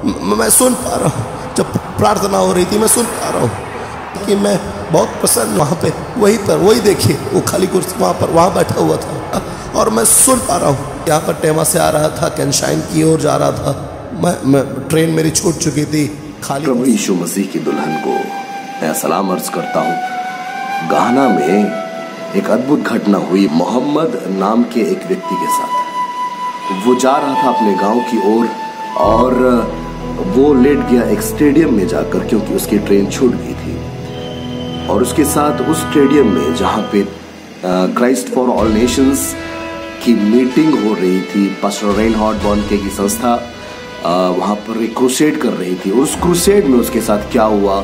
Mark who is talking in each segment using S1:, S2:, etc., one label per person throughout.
S1: मैं सुन पा रहा हूँ, जब प्रार्थना हो रही थी मैं सुन पा रहा हूँ कि मैं बहुत प्रसन्न वहाँ पे वही देखिए वो खाली कुर्सी वहाँ बैठा हुआ था और मैं सुन पा रहा हूँ। यहाँ पर टेमा से आ रहा था, कैनशाइन की ओर जा रहा था, मैं ट्रेन मेरी छूट चुकी थी खाली।
S2: प्रभु यीशु मसीह की दुल्हन को मैं सलाम अर्ज करता हूँ। गाना में एक अद्भुत घटना हुई मोहम्मद नाम के एक व्यक्ति के साथ। वो जा रहा था अपने गांव की ओर और वो लेट गया एक स्टेडियम में जाकर, क्योंकि उसकी ट्रेन छूट गई थी। और उसके साथ उस स्टेडियम में जहाँ पे क्राइस्ट फॉर ऑल नेशंस की मीटिंग हो रही थी, पास्टर रेनहार्ड बॉनके की संस्था वहाँ पर एक क्रूसेड कर रही थी। उस क्रूसेड में उसके साथ क्या हुआ,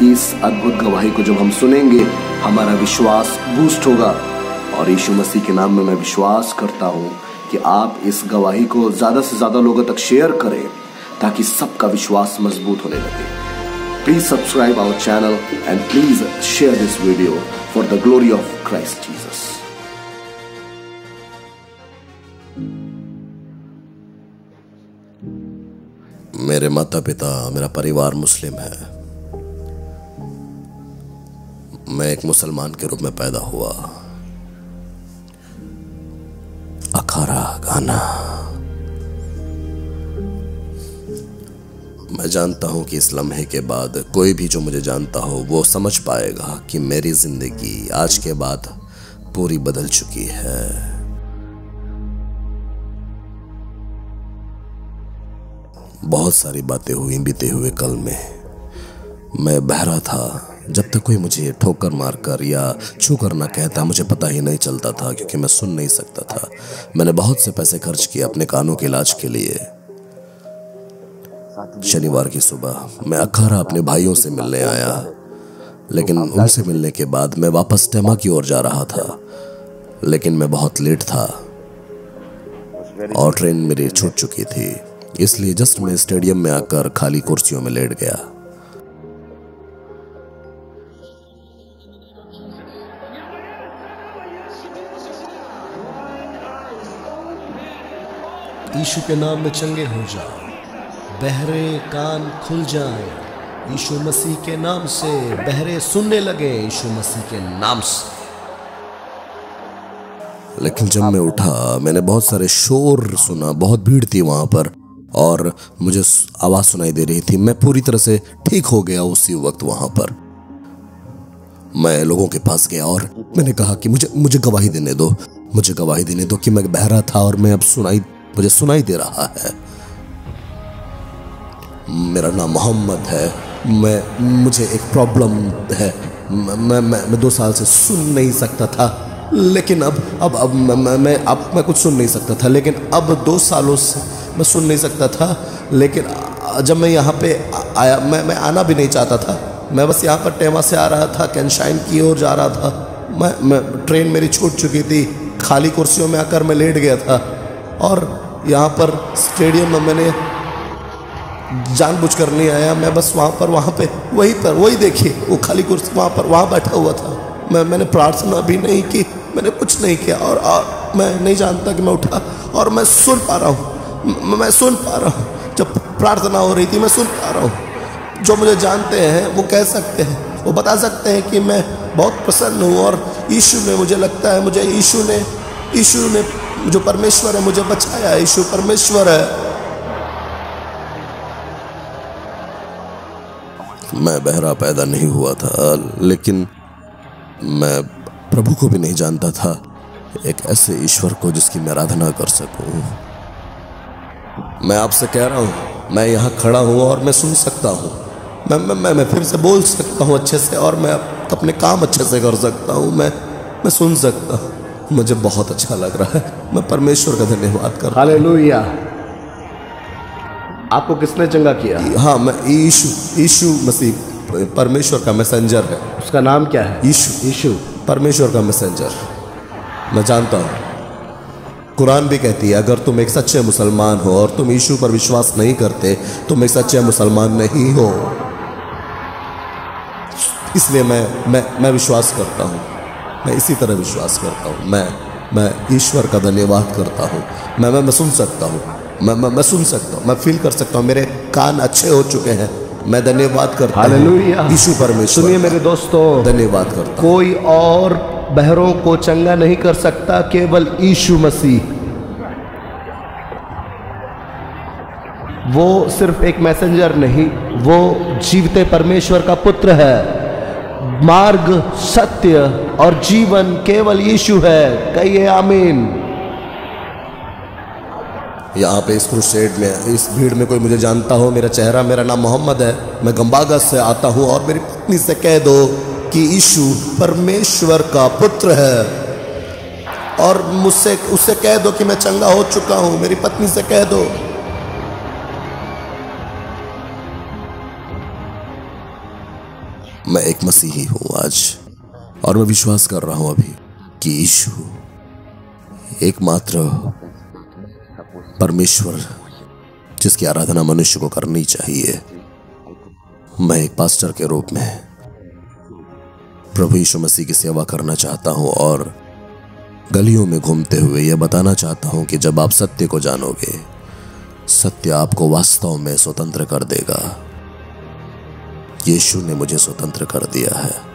S2: इस अद्भुत गवाही को जब हम सुनेंगे हमारा विश्वास बूस्ट होगा। और यीशु मसीह के नाम में मैं विश्वास करता हूँ कि आप इस गवाही को ज़्यादा से ज़्यादा लोगों तक शेयर करें ताकि सबका विश्वास मजबूत होने लगे। Please subscribe our channel and please share this video for the glory of Christ Jesus.
S1: मेरे माता पिता, मेरा परिवार मुस्लिम है। मैं एक मुसलमान के रूप में पैदा हुआ। अखाड़ा गाना, मैं जानता हूं कि इस लम्हे के बाद कोई भी जो मुझे जानता हो वो समझ पाएगा कि मेरी जिंदगी आज के बाद पूरी बदल चुकी है। बहुत सारी बातें हुई बीते हुए कल में। मैं बहरा था, जब तक कोई मुझे ठोकर मारकर या छू कर ना कहता मुझे पता ही नहीं चलता था, क्योंकि मैं सुन नहीं सकता था। मैंने बहुत से पैसे खर्च किए अपने कानों के इलाज के लिए। शनिवार की सुबह मैं अखाड़ा अपने भाइयों से मिलने आया, लेकिन उनसे मिलने के बाद मैं वापस टेमा की ओर जा रहा था, लेकिन मैं बहुत लेट था और ट्रेन मेरी छूट चुकी थी। इसलिए जस्ट मैं स्टेडियम में आकर खाली कुर्सियों में लेट गया। यीशु के नाम में चंगे हो जाओ, बहरे कान खुल जाएं। यीशु मसीह के नाम से बहरे सुनने लगे, यीशु मसीह के नाम से। लेकिन जब मैं उठा मैंने बहुत सारे शोर सुना, बहुत भीड़ थी वहां पर और मुझे आवाज सुनाई दे रही थी। मैं पूरी तरह से ठीक हो गया उसी वक्त। वहां पर मैं लोगों के पास गया और मैंने कहा कि मुझे गवाही देने दो, मुझे गवाही देने दो कि मैं बहरा था और मैं अब मुझे सुनाई दे रहा है। मेरा नाम मोहम्मद है। मुझे एक प्रॉब्लम है। मैं 2 साल से सुन नहीं सकता था, लेकिन अब मैं कुछ सुन नहीं सकता था, लेकिन अब 2 सालों से मैं सुन नहीं सकता था। लेकिन जब मैं यहाँ पे आया, मैं आना भी नहीं चाहता था। मैं बस यहाँ पर टेमा से आ रहा था, कैनशाइन की ओर जा रहा था। मैं ट्रेन मेरी छूट चुकी थी, खाली कुर्सियों में आकर मैं लेट गया था। और यहाँ पर स्टेडियम में मैंने जानबूझकर नहीं आया। मैं बस वहाँ पे वही देखिए वो खाली कुर्सी वहाँ बैठा हुआ था। मैंने प्रार्थना भी नहीं की, मैंने कुछ नहीं किया और मैं नहीं जानता कि मैं उठा और मैं सुन पा रहा हूँ। जब प्रार्थना हो रही थी मैं सुन पा रहा हूँ। जो मुझे जानते हैं वो कह सकते हैं, वो बता सकते हैं कि मैं बहुत प्रसन्न हूँ और यीशु ने, मुझे लगता है मुझे यीशु ने जो परमेश्वर है मुझे बचाया। यीशु परमेश्वर है। मैं बहरा पैदा नहीं हुआ था, लेकिन मैं प्रभु को भी नहीं जानता था, एक ऐसे ईश्वर को जिसकी मैं आराधना कर सकूं। मैं आपसे कह रहा हूं, मैं यहाँ खड़ा हूं और मैं सुन सकता हूं। मैं फिर से बोल सकता हूं अच्छे से और मैं अपने काम अच्छे से कर सकता हूं। मैं सुन सकता हूं। मुझे बहुत अच्छा लग रहा है। मैं परमेश्वर का धन्यवाद कर रहा हूं।
S2: हालेलुया। आपको किसने चंगा किया?
S1: हाँ, मैं यीशु मसीह परमेश्वर का मैसेंजर है।
S2: उसका नाम क्या है?
S1: यीशु परमेश्वर का मैसेंजर। मैं जानता हूँ कुरान भी कहती है अगर तुम एक सच्चे मुसलमान हो और तुम यीशु पर विश्वास नहीं करते, तुम एक सच्चे मुसलमान नहीं हो। इसलिए मैं विश्वास करता हूँ। मैं इसी तरह विश्वास करता हूँ। मैं ईश्वर का धन्यवाद करता हूँ। मैं सुन सकता हूँ। मैं सुन सकता हूँ, मैं फील कर सकता हूँ, मेरे कान अच्छे हो चुके हैं। मैं धन्यवाद करता हूँ
S3: हालेलुया।
S1: यीशु परमेश्वर।
S3: सुनिए मेरे दोस्तों,
S1: धन्यवाद करता हूँ।
S3: कोई और बहरों को चंगा नहीं कर सकता, केवल यीशु मसीह। वो सिर्फ एक मैसेंजर नहीं, वो जीवते परमेश्वर का पुत्र है। मार्ग, सत्य और जीवन केवल यीशु है। कहिए आमीन।
S1: यहाँ पे इस क्रूसेड में, इस भीड़ में कोई मुझे जानता हो, मेरा नाम मोहम्मद है, मैं गंबागस से आता हूँ, और मेरी पत्नी से कह दो कि यीशु परमेश्वर का पुत्र है, और उससे कह दो कि मैं चंगा हो चुका हूँ। मेरी पत्नी से कह दो। मैं एक मसीही हूँ आज, और मैं विश्वास कर रहा हूँ अभी कि यीशु एकमात्र परमेश्वर जिसकी आराधना मनुष्य को करनी चाहिए। मैं एक पास्टर के रूप में प्रभु यीशु मसीह की सेवा करना चाहता हूं, और गलियों में घूमते हुए यह बताना चाहता हूं कि जब आप सत्य को जानोगे, सत्य आपको वास्तव में स्वतंत्र कर देगा। यीशु ने मुझे स्वतंत्र कर दिया है।